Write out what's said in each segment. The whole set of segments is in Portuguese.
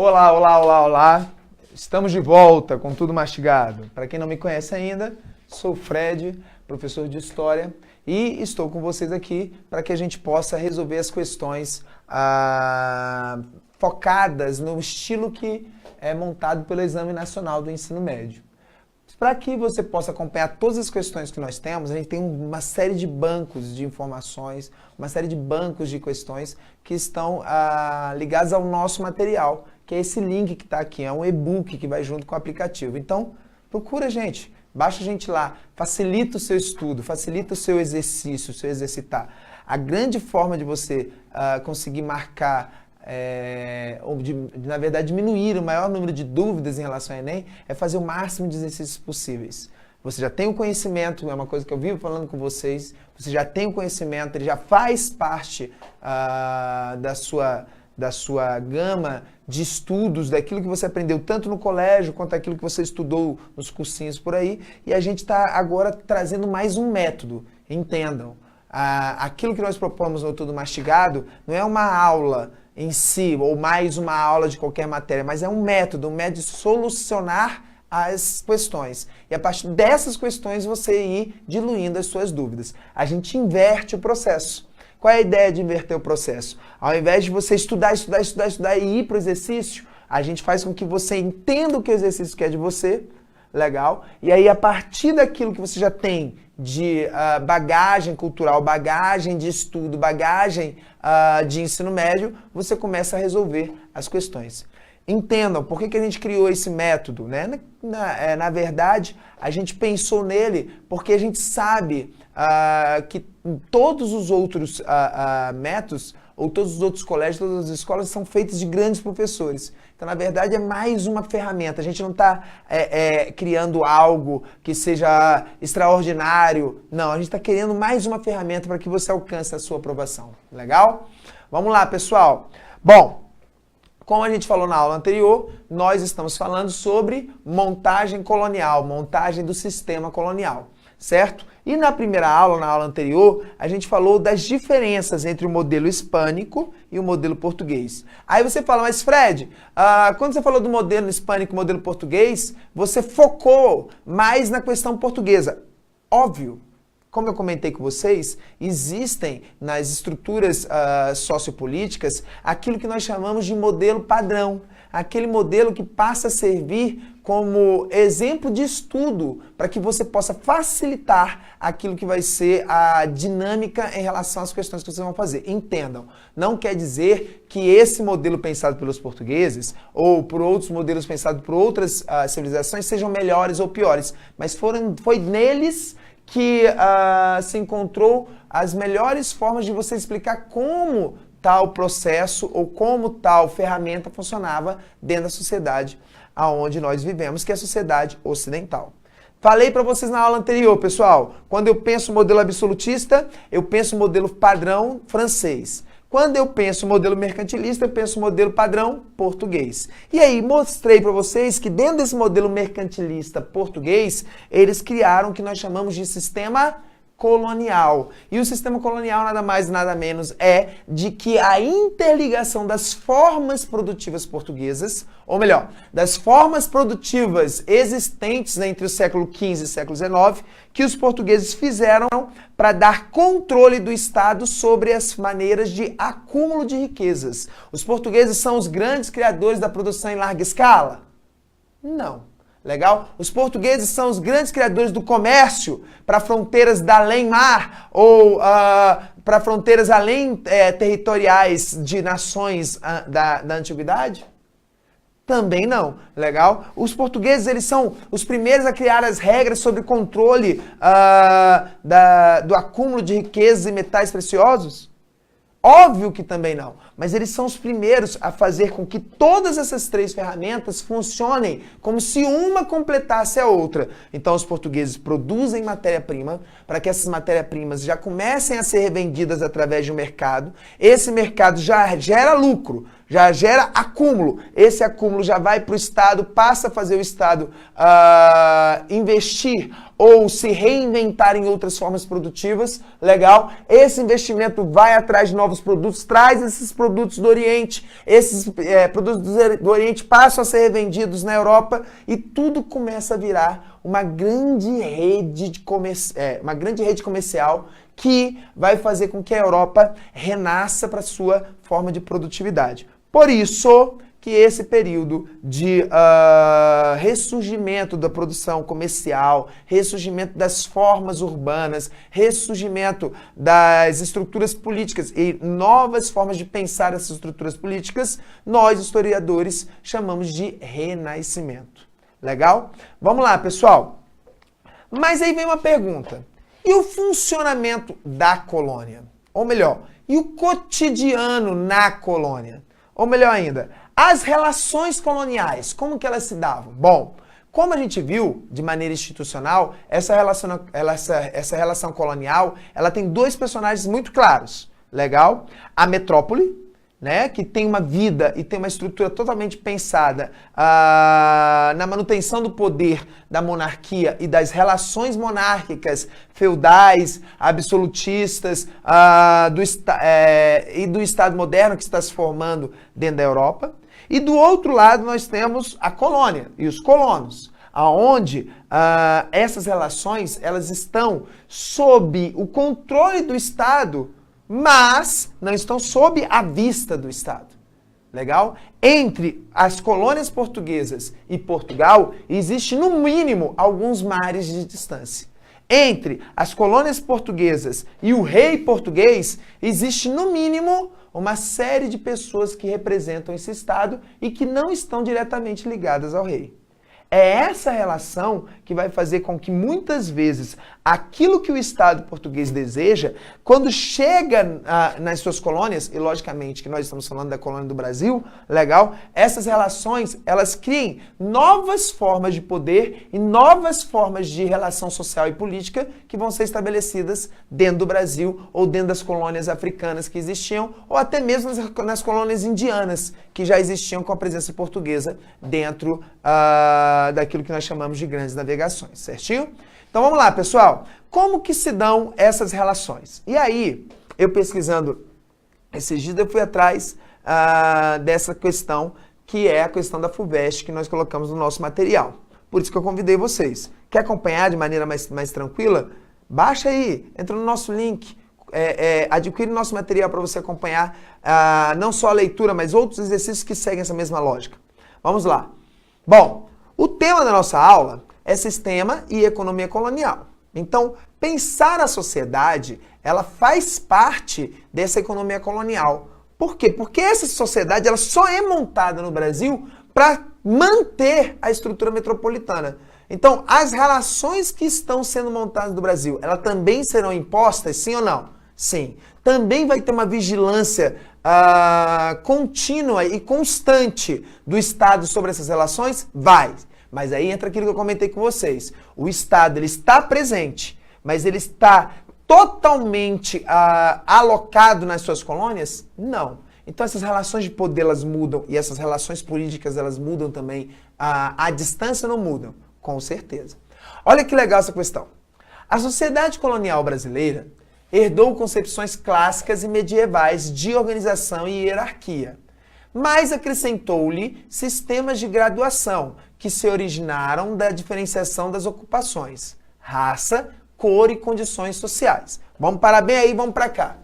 Olá, olá, olá, olá. Estamos de volta com tudo mastigado. Para quem não me conhece ainda, sou o Fred, professor de História, e estou com vocês aqui para que a gente possa resolver as questões focadas no estilo que é montado pelo Exame Nacional do Ensino Médio. Para que você possa acompanhar todas as questões que nós temos, a gente tem uma série de bancos de informações, uma série de bancos de questões que estão ligados ao nosso material, que é esse link que está aqui, é um e-book que vai junto com o aplicativo. Então, procura a gente, baixa a gente lá, facilita o seu estudo, facilita o seu exercício, o seu exercitar. A grande forma de você conseguir marcar na verdade, diminuir o maior número de dúvidas em relação ao Enem é fazer o máximo de exercícios possíveis. Você já tem o conhecimento, é uma coisa que eu vivo falando com vocês, você já tem o conhecimento, ele já faz parte da sua gama de estudos, daquilo que você aprendeu tanto no colégio quanto aquilo que você estudou nos cursinhos por aí, e a gente está agora trazendo mais um método, entendam. Aquilo que nós propomos no Tudo Mastigado não é uma aula em si, ou mais uma aula de qualquer matéria, mas é um método de solucionar as questões. E a partir dessas questões você ir diluindo as suas dúvidas. A gente inverte o processo. Qual é a ideia de inverter o processo? Ao invés de você estudar e ir para o exercício, a gente faz com que você entenda o que o exercício quer de você, legal? E aí, a partir daquilo que você já tem de bagagem cultural, bagagem de estudo, bagagem de ensino médio, você começa a resolver as questões. Entendam, por que a gente criou esse método, né? Na verdade, a gente pensou nele porque a gente sabe que todos os outros métodos, ou todos os outros colégios, todas as escolas são feitas de grandes professores. Então, na verdade, é mais uma ferramenta. A gente não está criando algo que seja extraordinário. Não, a gente está querendo mais uma ferramenta para que você alcance a sua aprovação. Legal? Vamos lá, pessoal. Bom, como a gente falou na aula anterior, nós estamos falando sobre montagem colonial, montagem do sistema colonial, certo? E na primeira aula, na aula anterior, a gente falou das diferenças entre o modelo hispânico e o modelo português. Aí você fala, mas Fred, quando você falou do modelo hispânico e modelo português, você focou mais na questão portuguesa. Óbvio. Como eu comentei com vocês, existem nas estruturas sociopolíticas aquilo que nós chamamos de modelo padrão. Aquele modelo que passa a servir como exemplo de estudo para que você possa facilitar aquilo que vai ser a dinâmica em relação às questões que vocês vão fazer. Entendam, não quer dizer que esse modelo pensado pelos portugueses ou por outros modelos pensados por outras civilizações sejam melhores ou piores, mas foi neles que se encontrou as melhores formas de você explicar como tal processo ou como tal ferramenta funcionava dentro da sociedade aonde nós vivemos, que é a sociedade ocidental. Falei para vocês na aula anterior, pessoal, quando eu penso modelo absolutista, eu penso modelo padrão francês. Quando eu penso modelo mercantilista, eu penso modelo padrão português. E aí, mostrei para vocês que dentro desse modelo mercantilista português, eles criaram o que nós chamamos de sistema colonial. E o sistema colonial nada mais nada menos é de que a interligação das formas produtivas portuguesas, ou melhor, das formas produtivas existentes entre o século XV e século XIX, que os portugueses fizeram para dar controle do Estado sobre as maneiras de acúmulo de riquezas. Os portugueses são os grandes criadores da produção em larga escala? Não. Legal? Os portugueses são os grandes criadores do comércio para fronteiras da além-mar ou para fronteiras além territoriais de nações da antiguidade? Também não. Legal? Os portugueses, eles são os primeiros a criar as regras sobre controle do acúmulo de riquezas e metais preciosos? Óbvio que também não, mas eles são os primeiros a fazer com que todas essas três ferramentas funcionem como se uma completasse a outra. Então os portugueses produzem matéria-prima para que essas matérias-primas já comecem a ser revendidas através de um mercado. Esse mercado já gera lucro, já gera acúmulo. Esse acúmulo já vai para o Estado, passa a fazer o Estado investir ou se reinventar em outras formas produtivas, legal? Esse investimento vai atrás de novos produtos, traz esses produtos do Oriente, esses produtos do Oriente passam a ser revendidos na Europa e tudo começa a virar uma grande rede comercial que vai fazer com que a Europa renasça para sua forma de produtividade. Por isso que esse período de ressurgimento da produção comercial, ressurgimento das formas urbanas, ressurgimento das estruturas políticas e novas formas de pensar essas estruturas políticas, nós, historiadores, chamamos de renascimento. Legal? Vamos lá, pessoal. Mas aí vem uma pergunta. E o funcionamento da colônia? Ou melhor, e o cotidiano na colônia? Ou melhor ainda, as relações coloniais, como que elas se davam? Bom, como a gente viu de maneira institucional, essa relação colonial, ela tem dois personagens muito claros, legal? A metrópole, né, que tem uma vida e tem uma estrutura totalmente pensada na manutenção do poder da monarquia e das relações monárquicas, feudais, absolutistas e do Estado moderno que está se formando dentro da Europa. E do outro lado nós temos a colônia e os colonos, aonde essas relações elas estão sob o controle do Estado, mas não estão sob a vista do Estado. Legal? Entre as colônias portuguesas e Portugal, existe no mínimo alguns mares de distância. Entre as colônias portuguesas e o rei português, existe no mínimo uma série de pessoas que representam esse Estado e que não estão diretamente ligadas ao rei. É essa relação que vai fazer com que muitas vezes aquilo que o Estado português deseja, quando chega nas suas colônias, e logicamente que nós estamos falando da colônia do Brasil, legal? Essas relações, elas criem novas formas de poder e novas formas de relação social e política que vão ser estabelecidas dentro do Brasil ou dentro das colônias africanas que existiam, ou até mesmo nas colônias indianas que já existiam com a presença portuguesa dentro daquilo que nós chamamos de grandes navegações, certinho? Então vamos lá, pessoal. Como que se dão essas relações? E aí, eu pesquisando esses dias, eu fui atrás dessa questão, que é a questão da FUVEST, que nós colocamos no nosso material. Por isso que eu convidei vocês. Quer acompanhar de maneira mais tranquila? Baixa aí, entra no nosso link, adquire nosso material para você acompanhar não só a leitura, mas outros exercícios que seguem essa mesma lógica. Vamos lá. Bom, o tema da nossa aula é sistema e economia colonial. Então, pensar a sociedade, ela faz parte dessa economia colonial. Por quê? Porque essa sociedade ela só é montada no Brasil para manter a estrutura metropolitana. Então, as relações que estão sendo montadas no Brasil, elas também serão impostas, sim ou não? Sim. Também vai ter uma vigilância contínua e constante do Estado sobre essas relações? Vai. Mas aí entra aquilo que eu comentei com vocês. O Estado ele está presente, mas ele está totalmente alocado nas suas colônias? Não. Então essas relações de poder elas mudam e essas relações políticas elas mudam também. A distância não mudam, com certeza. Olha que legal essa questão. A sociedade colonial brasileira herdou concepções clássicas e medievais de organização e hierarquia, mas acrescentou-lhe sistemas de graduação que se originaram da diferenciação das ocupações, raça, cor e condições sociais. Vamos parar bem aí, vamos para cá.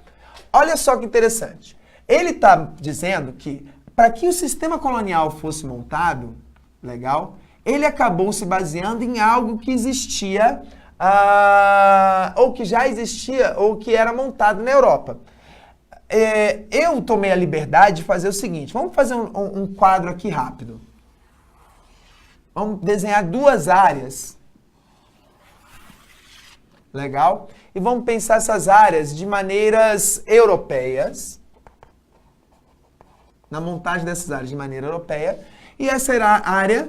Olha só que interessante. Ele está dizendo que para que o sistema colonial fosse montado, legal, ele acabou se baseando em algo que existia, ou que já existia, ou que era montado na Europa. Eu tomei a liberdade de fazer o seguinte, vamos fazer um quadro aqui rápido. Vamos desenhar duas áreas, legal? E vamos pensar essas áreas de maneiras europeias, na montagem dessas áreas de maneira europeia, e essa será a área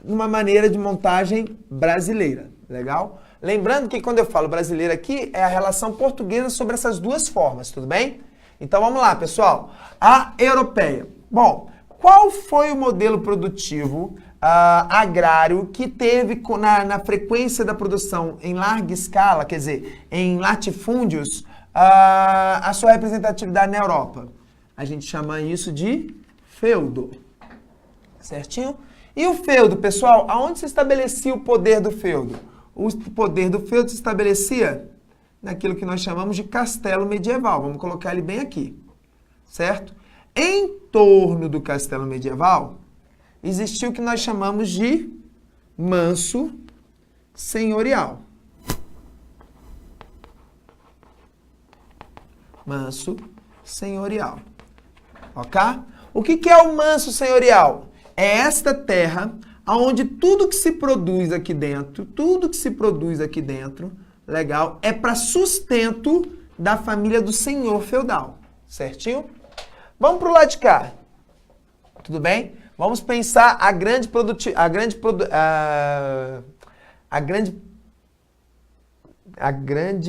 de uma maneira de montagem brasileira, legal? Lembrando que quando eu falo brasileira aqui, é a relação portuguesa sobre essas duas formas, tudo bem? Então vamos lá, pessoal. A europeia. Bom, qual foi o modelo produtivo agrário que teve na frequência da produção em larga escala, quer dizer, em latifúndios, a sua representatividade na Europa. A gente chama isso de feudo. Certinho? E o feudo, pessoal, aonde se estabelecia o poder do feudo? O poder do feudo se estabelecia naquilo que nós chamamos de castelo medieval. Vamos colocar ele bem aqui, certo? Em torno do castelo medieval, existia o que nós chamamos de manso senhorial. Manso senhorial. Ok? O que é o manso senhorial? É esta terra onde tudo que se produz aqui dentro, legal, é para sustento da família do senhor feudal. Certinho? Vamos para o lado de cá. Tudo bem? Vamos pensar a grande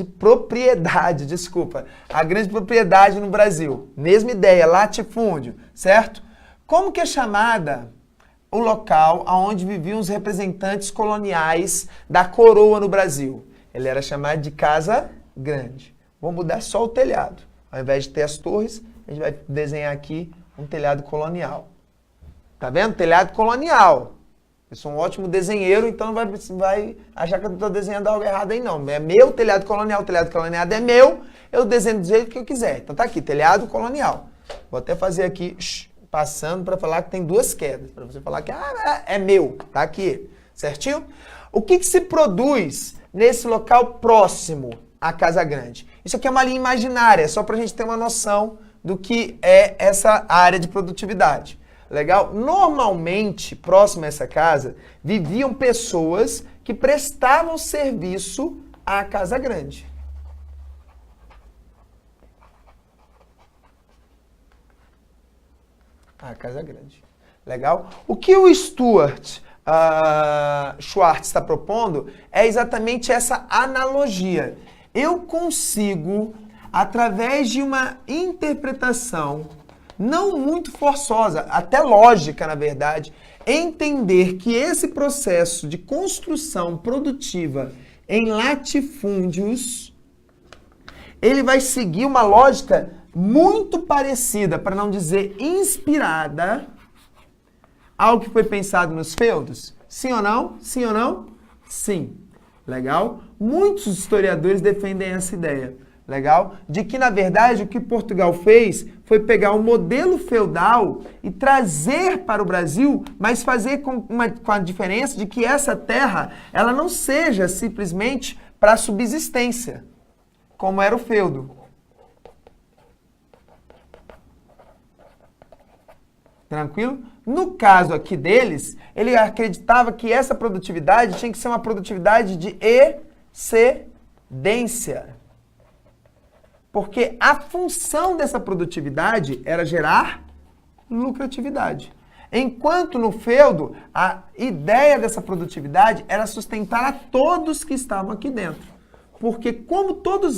propriedade, desculpa, a grande propriedade no Brasil. Mesma ideia, latifúndio, certo? Como que é chamada o local onde viviam os representantes coloniais da coroa no Brasil? Ele era chamado de Casa Grande. Vou mudar só o telhado. Ao invés de ter as torres, a gente vai desenhar aqui um telhado colonial. Tá vendo? Telhado colonial. Eu sou um ótimo desenheiro, então não vai achar que eu estou desenhando algo errado aí, não. É meu telhado colonial, o telhado colonial é meu, eu desenho do jeito que eu quiser. Então tá aqui, telhado colonial. Vou até fazer aqui, passando para falar que tem duas quedas, para você falar que é meu, tá aqui, certinho? O que se produz nesse local próximo à Casa Grande? Isso aqui é uma linha imaginária, só para a gente ter uma noção do que é essa área de produtividade. Legal? Normalmente, próximo a essa casa, viviam pessoas que prestavam serviço à Casa Grande. A Casa Grande. Legal? O que o Stuart Schwartz está propondo é exatamente essa analogia. Eu consigo, através de uma interpretação não muito forçosa, até lógica, na verdade, entender que esse processo de construção produtiva em latifúndios, ele vai seguir uma lógica muito parecida, para não dizer inspirada, ao que foi pensado nos feudos. Sim ou não? Sim ou não? Sim. Legal? Muitos historiadores defendem essa ideia. Legal? De que, na verdade, o que Portugal fez foi pegar o modelo feudal e trazer para o Brasil, mas fazer com a diferença de que essa terra, ela não seja simplesmente para subsistência, como era o feudo. Tranquilo? No caso aqui deles, ele acreditava que essa produtividade tinha que ser uma produtividade de excedência. Porque a função dessa produtividade era gerar lucratividade. Enquanto no feudo, a ideia dessa produtividade era sustentar a todos que estavam aqui dentro. Porque como todos